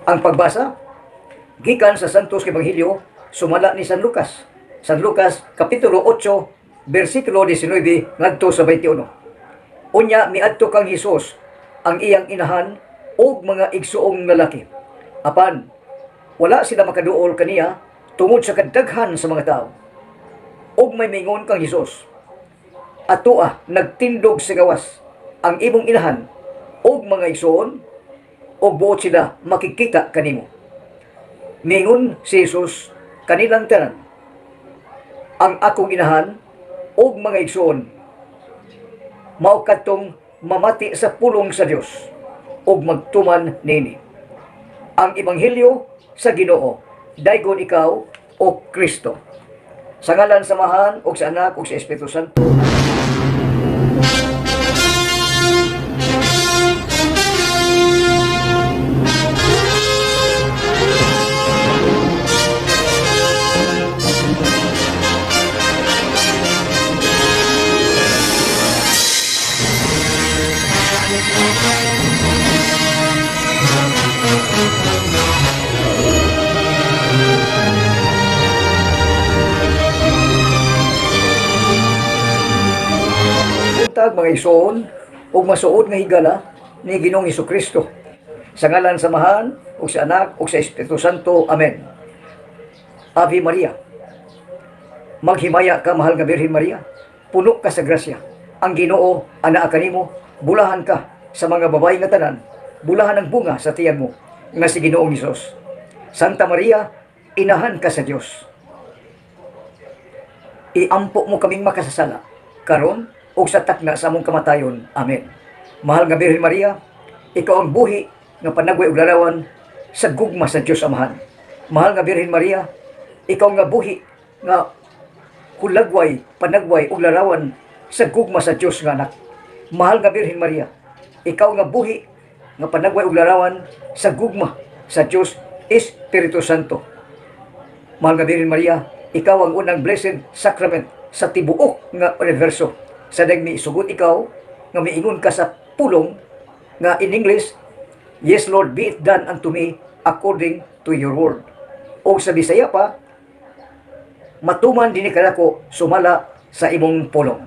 Ang pagbasa gikan sa Santos Ebanghelyo sumala ni San Lucas. San Lucas kapitulo 8 bersikulo 19 ngadto sa 21. Unya miadto kang Hesus ang iyang inahan ug mga igsuong lalaki. Apan wala sila makaduol kaniya tungod sa kadaghan sa mga tao. Ug may mingon kang Hesus, atoa nagtindog sa gawas ang imong inahan ug mga igsuon ug buot sila makikita kanimo. Mingon si Jesus kanilang tanan, ang akong inahan ug mga igsoon mao kadtong mamati sa pulong sa Dios ug magtuman nini. Ang ebanghelyo sa Ginoo daygon ikaw o Kristo. Sa ngalan sa Amahan ug sa Anak ug sa Espiritu Santo. Buntag mga igsoon ug masuod nga higala ni Ginoong Hesukristo. Sa ngalan sa Amahan ug sa Anak ug sa Espiritu Santo. Amen. Ave Maria, maghimaya ka mahal nga Birhen Maria, puno ka sa grasya. Ang Ginoo anaa kanimo, bulahan ka sa mga babayi nga tanan, bulahan ang bunga sa tiyan mo nga si Ginoong Hesus. Santa Maria, inahan ka sa Dios. Iampo mo kaming makasasala karon ug sa takna sa among kamatayon. Amen. Mahal nga Birhen Maria, ikaw ang buhi nga panagway ug larawan sa gugma sa Dios Amahan. Mahal nga Birhen Maria, ikaw nga buhi nga hulagway, panagway ug larawan sa gugma sa Dios nga Anak. Mahal nga Birhen Maria, ikaw nga buhi nga panagway ug larawan sa gugma sa Dios Espiritu Santo. Mahal nga Birhen Maria, ikaw ang unang blessed sacrament sa tibuok nga universo. Sa dagmi sugot ikaw nga miingon ka sa pulong nga in English, yes Lord, be it done unto me according to your word. O sa Bisaya pa, matuman din kanako sumala sa imong pulong.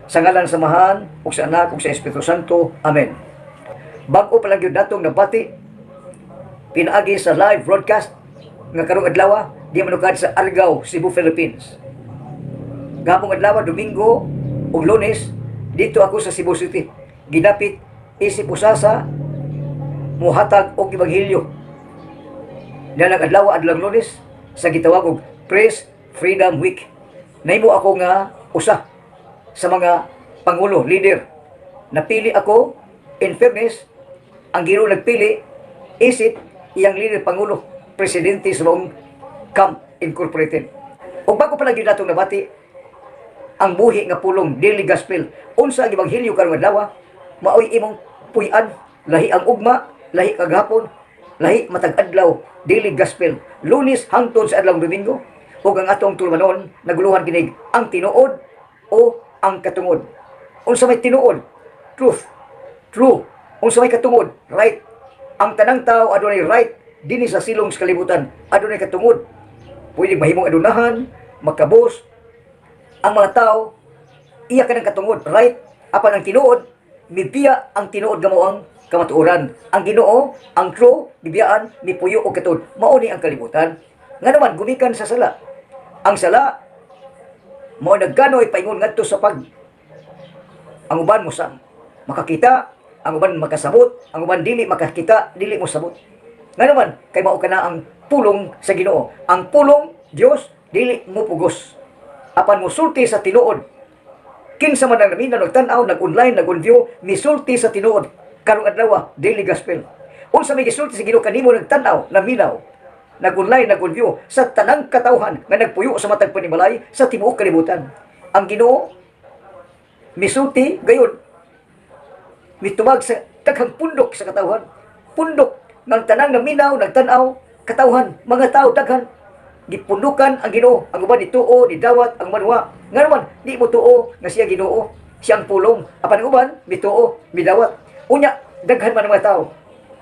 Sa ngalan sa Amahan ug sa Anak ug sa Espiritu Santo. Amen. Bag-o pa lang yun natong nabati pinaagi sa live broadcast nga karong adlaw di manukad sa Argao, Cebu, Philippines. Gabong adlaw, Domingo ug Lunes dito ako sa Cebu City. Ginapit isip usasa muhatag og ebanghelyo. Dalang adlaw adlang Lunes sa gitawag og Press Freedom Week. Nahimo ako nga usa sa mga pangulo, leader. Napili ako, in fairness, ang Ginoo nagpili isip iyang leader pangulo, presidente sa buong Camp Incorporated. Ug bago pa lagi natong nabati ang buhi nga pulong daily gospel, unsa ang ebanghelyo karong adlaw, maoy imong puy-an, lahi ang ugma, lahi kagahapon, lahi matag adlaw, daily gospel, Lunes hangtod sa adlaw Domingo. Ug ang atong tulmanon naguluhan kinig ang tinuod o ang katungod. Unsa may tinuod? Truth. True. Unsa may katungod? Right. Ang tanang tao adunay right dinhi sa silong sa kalibutan, adunay katungod. Pwede mahimong adunahan, makabos. Ang mga tao iya kanang katungod, right? Apan ang tinuod, mibiya ang tinuod gamo ang kamatuoran. Ang Ginoo, ang true, bibiyaan ni puyo o katod. Mao ni ang kalibutan. Nga naman gumikan sa sala. Ang sala mao nagkanoy paingon ngadto sa pag ang uban mo sa makakita, ang uban makasabot, ang uban dili makakita, dili mo sabot. Nga naman kay mao kana ang pulong sa Ginoo. Ang pulong Dios dili mo pugos. Apan musulti sa tinuod. Kinsa man ang naminaw nagtan-aw, nag-online, nag-on-view, misulti sa tinuod. Karong adlaw daily gospel. Unsa may gisulti sa Ginoo kanimo nagtan-aw, naminaw, nag-online, nag-on-view sa tanang katawhan nga nagpuyo sa matag panimalay sa tibuok kalibutan. Ang Ginoo misulti gayon. Mitubag sa daghang pundok sa katawhan. Pundok ng tanang naminaw, nagtan-aw, katawhan, mga tao daghan gipundukan ang Ginoo. Ang uban dituo, didawat ang manwa. Nga naman di mo tuo nga siya Ginoo, siyang pulong. Apan ang uban mituo, midawat. Unya daghan man ang mga tao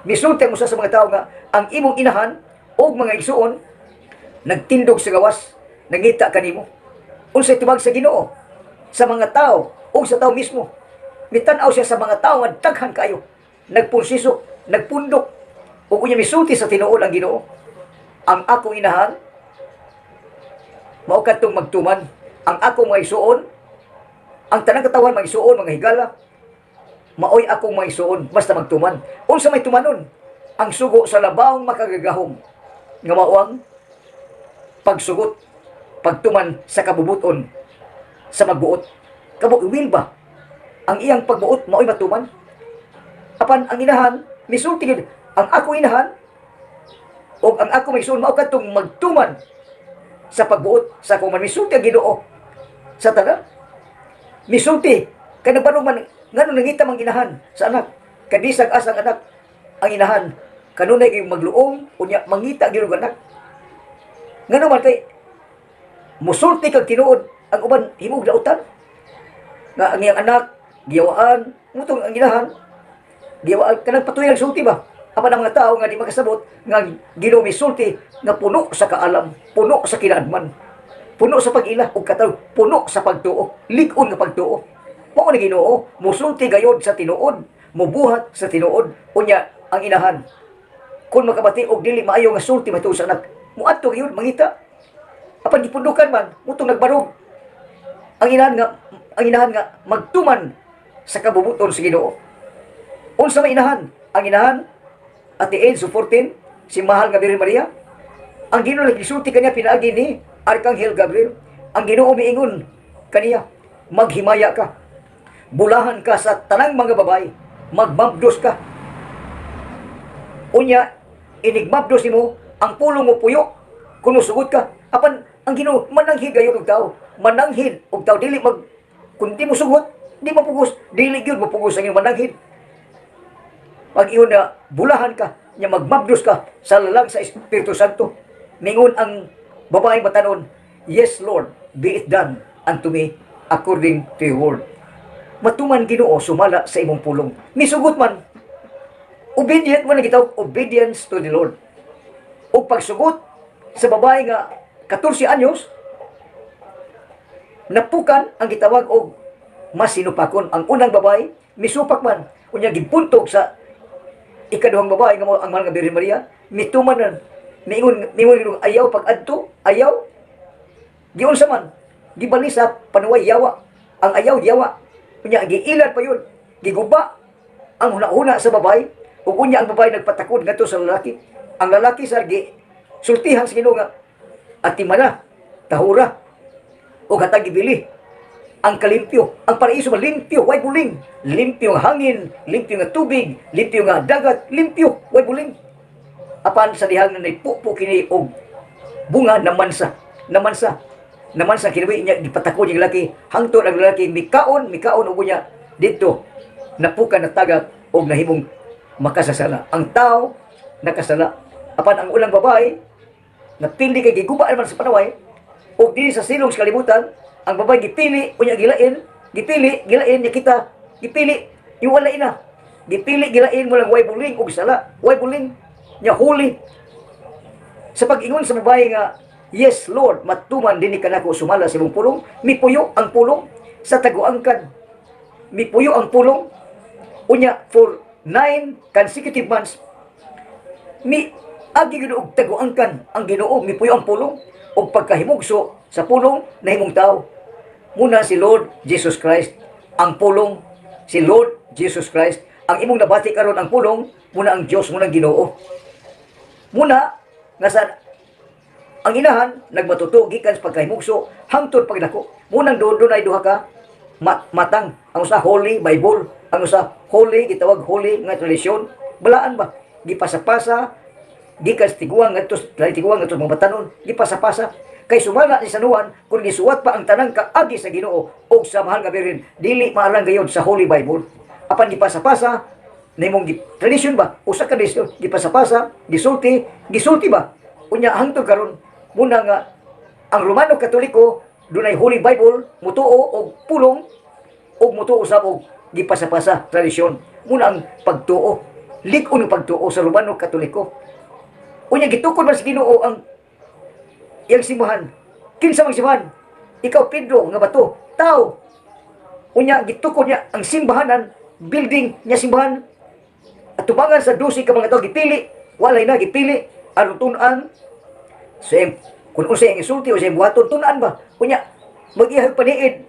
Misulti ang usa sa mga tao nga ang imong inahan o mga igsuon nagtindog sa gawas, nangita kanimo. Unsay tubag sa Ginoo sa mga tao o sa tao mismo. Mitan-aw siya sa mga tao nga daghan kayo. Nagpursiso, nagpundok, o kunya misulti sa tinuod ang Ginoo. Ang akong inahan, mao kadtong magtuman. Ang akong mga isuon, ang tanang katawan mga isuon, mga higala, maoy akong mga isuon, basta magtuman. Unsa may tumanon? Ang sugo sa labawong makagagahom. Nga mao ang pagsugot, pagtuman sa kabubuton, sa magbuot. Kamo will ba? Ang iyang pagbuot, maoy matuman. Apan ang inahan, misulti gid ang ako inahan, o ang ako may isuon, mao kadtong magtuman sa pagbuot sa akong man. Misulti ang Ginoo sa tanan. Misulti kada panog man ngano nangita mang inahan sa anak, kadisag asang anak ang inahan kanunay kay magluong unya mangita gyud anak. Ngano man kay musulti kag tinuod ang uban himog dautan nga ang iyang anak giyawaan mutong ang inahan giyawaan kanang patuloy nagsulti ba. Apan ang mga tao nga di makasabot nga Ginoo misulti nga puno sa kaalam, puno sa kinaadman, puno sa pag-ila ug kataw, puno sa pagtuo, lig-on nga pagtuo. Mao ni Ginoo, musulti gayod sa tinuod, mubuhat sa tinuod. Unya ang inahan, kung makabati og dili maayo nga sulti matuo sa anak, muadto gayud mangita. Apan gipundukan man, mutong nagbarog. Ang inahan nga magtuman sa kabubuton sa Ginoo. Unsa may inahan? Ang inahan at the age of 14, si mahal nga Birhen Maria, ang Ginoo nagsulti kaniya pinaagi ni Arkanghel Gabriel. Ang Ginoo miingon kaniya, maghimaya ka, bulahan ka sa tanang mga babae, magmabdos ka. Unya, inigmabdos nimo ang pulong mo puyo, kung sugot ka. Apan ang Ginoo mananghid gayon og tao, mananghid og tao dili mag kun di mo sugot, di mapugos, dili gyud mapugos ang imong mananghid. Pag iyon na bulahan ka, nya magmabdos ka sa lalang sa Espiritu Santo. Mingon ang babaeng batanon, yes Lord, be it done unto me according to your word. Matuman Ginoo sumala sa imong pulong. Misugot man, obedient man gitawag obedience to the Lord. O pagsugot sa babae nga 14 anyos, napukan ang gitawag og masinupakon. Ang unang babae misupak man, unya gipuntog sa ikaduhang babae nga ang mahal nga Birhen Maria, mituman mingon ayaw pag adto, ayaw. Giun sa man, gibali sa panuway yawa. Ang ayaw yawa. Unya giilad pa yun. Giguba ang huna-huna sa babae. Ug unya ang babae nagpatakod ngadto sa lalaki. Ang lalaki sa sultihan sa Ginoo nga atimala, tahura, o hatag gibili ang kalimpyo. Ang paraiso malimpyo, way buling. Limpyo nga hangin, limpyo nga tubig, limpyo nga dagat, limpyo, way buling. Apan sa dihang na naipupo kini og bunga namansa. Namansa kinawi niya gipatakod yung lalaki. Hangtod ang lalaki mikaon og niya dito napukan na tagak og nahimong makasasala. Ang tao nakasala. Apan ang ulang babae napili kay giguba naman sa panaway og dili sa silong sa kalibutan. Ang babae gipili, unya gilain niya kita, gipili, yung wala ina. Gipili, gilain mo lang way buling, o sala, way buling, niya huli. Sa pag-ingon sa babae nga, yes Lord, matuman din ka na ko sumala sa imong pulong, mipuyo ang pulong sa taguangkan. Mipuyo ang pulong, unya for 9 consecutive months, agi og taguangkan ang Ginoo, mipuyo ang pulong, o pagkahimugso sa pulong na himong tao. Muna si Lord Jesus Christ, ang pulong, si Lord Jesus Christ. Ang imong nabati karon ang pulong, muna ang Dios, muna ang Ginoo. Muna, nga sa ang inahan, nagmatuto, gikan sa pagkahimugso, hangtod pagdako. Munang doon ay duha ka, matang. Ang usa, Holy Bible. Ang usa, Holy, gitawag Holy nga tradisyon. Balaan ba? Gipasa-pasa, gikan sa tiguang, nga mga batanon, gipasa-pasa. Kay sumala ni Sanuan, kung gisuwat pa ang tanang kaagi sa Ginoo o sa mahal nga Birhen, dili maalang gayon sa Holy Bible. Apan gipasa-pasa, nimong tradisyon ba? Usa ka tradisyon, gipasa-pasa, gisulti ba? Unya hangtod karon, muna nga ang Romano Katoliko dunay Holy Bible, mutuo og pulong og mutuo sa og gipasa-pasa tradisyon. Muna ang pagtuo. lig-on ng pagtuo sa Romano Katoliko. Unya gitukod man sa Ginoo ang iyang simbahan. Kinsa mang simbahan? Ikaw Pedro nga bato, tao. Unya gitukod niya ang simbahanan, building niya simbahan. At tubangan sa 12 ka mga tao gipili, walay na gipili aron tun-an. So kung unsay ang isulti o sa buhaton tun-an ba? Unya mag-ihag paniid.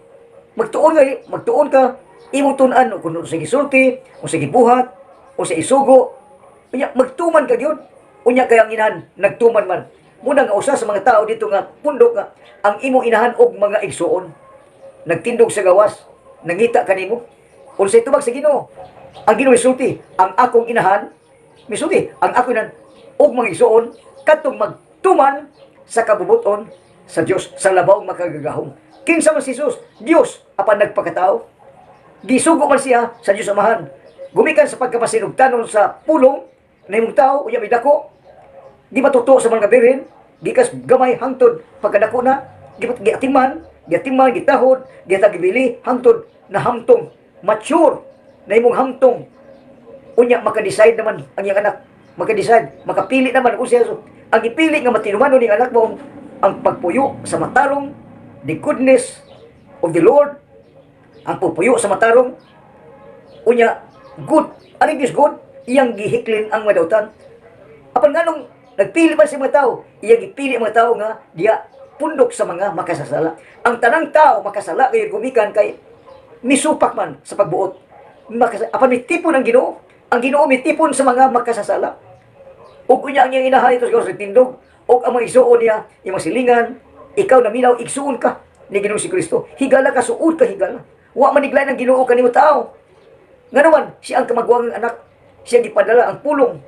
Magtuon ka imong tun-an kung unsay gisulti, unsay gibuhat, unsay isugo. Unya magtuman ka gyud. Unya kay ang inahan nagtuman man. Muna nga usa sa mga tao dito nga pundok nga ang imong inahan og mga igsuon. Nagtindog sa gawas, nangita kanimo. Unsay tubag sa Ginoo? Ang Ginoo isulti, ang akong inahan misulti, ang akong inahan og mga igsuon kadtong magtuman sa kabubuton sa Dios sa labaw makagagahom. Kinsa man si Jesus? Dios apan nagpakatao. Gisugo man siya sa Dios Amahan. Gumikan sa pagkapasinugtanon sa pulong na imong tao unya may dako. Di matuto sa mga birhen, gikas gamay hangtod pagkadako na, giatiman, gitahod, gitagibili hangtod na hamtong, mature na imong hamtong. Unya maka-decide naman ang iyang anak, maka-decide, makapili naman kung siya. So, ang ipili nga matinumano ning anak mo ang pagpuyo sa matarong, the goodness of the Lord, ang pagpuyo sa matarong. Unya good, ano is good? Iyang gihiklin ang madautan. Apan nganong nagpili man si mga tao, iyang ipili ang mga tao nga diya pundok sa mga makasasala. Ang tanang tao makasala kay gumikan kay misupak man sa pagbuot. Apan may tipon ang Ginoo. Ang Ginoo may tipon sa mga makasasala. Ug unya ang iyang inahan ito sa tindog, ug ang mga igsuon niya, yung masilingan, ikaw na minaw igsuon ka ni Ginoong si Kristo. Higala ka, suod ka higala. Wa maniglay ng Ginoo kanimo tao. Nga naman, siya ang kamagwangang anak. Siya gipadala ang pulong.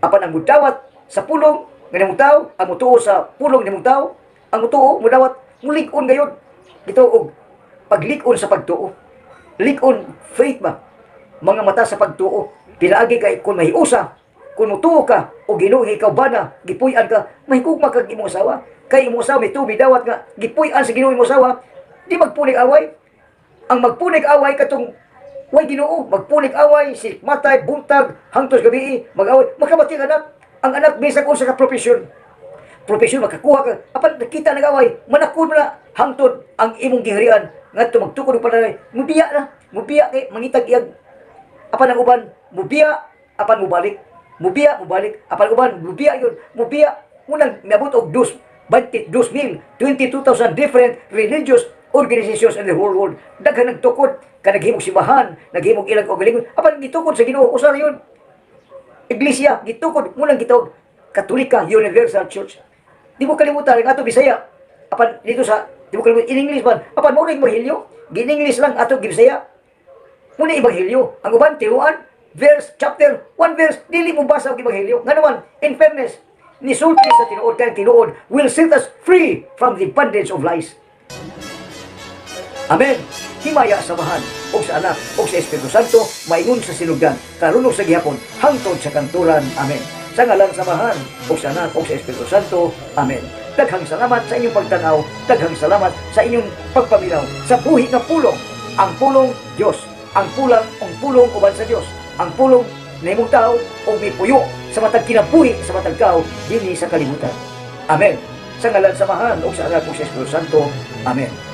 Apan ang mudawat sa pulong nga nimong tao, ang mutuo sa pulong nimong tao, ang mutuo mudawat mulig-on gayud. Ito og paglig-on sa pagtuo. Lig-on faith ba? Mga mata sa pagtuo. Pinaagi kay kung mahiusa, kung mutuo ka o Ginoo ikaw bana, gipuy-an ka, mahigugma kag imong asawa. Kay imong asawa may tubi dawat nga gipuy-an sa Ginoo imong asawa, di magpunig away. Ang magpunig away katong way Ginoo, magpunig away si matay buntag hangtod gabi mag-away, makabati ka anak. Ang anak bisag unsa ka profesyon makakuha ka apan nakita nag-away manakon mo na hangtod ang imong giharian ngadto magtukod og panay mubiya kay mangitag iyag apan ang uban mubiya apan mubalik apan uban mubiya munang miabot og 22,000 different religious organizations in the whole world. Daghan nagtukod ka naghimog simbahan, naghimog ilang kaugalingon apan gitukod sa Ginoo usa ra yun. Iglesia, gitukod, munang gitawag Katolika Universal Church. Di mo kalimutan, ang ato Bisaya. Apan dito sa, di mo kalimutan, in English man. Apan mo na Ebanghelyo. Gin-English lang ato Bisaya. Muna Ebanghelyo. Ang uban, tiruan, verse, chapter, 1 verse, dili mo basa ang Ebanghelyo. Nga naman, in fairness, nisulti sa tinuod, kaya tinuod will set us free from the bondage of lies. Amen. Himaya sa Amahan, o sa Anak, o sa Espiritu Santo, maingon sa sinugdan, karunong sa gihapon, hangtod sa kanturan. Amen. Sa ngalan sa Amahan, o sa Anak, o sa Espiritu Santo. Amen. Daghang salamat sa inyong pagtanaw, daghang salamat sa inyong pagpaminaw, sa buhi nga pulong, ang pulong Diyos, ang pulong uban sa Diyos, ang pulong na imong tao, o may puyo sa matag kinabuhi sa matag tao, dinhi sa kalibutan. Amen. Sa ngalan sa Amahan, o sa Anak, o sa Espiritu Santo. Amen.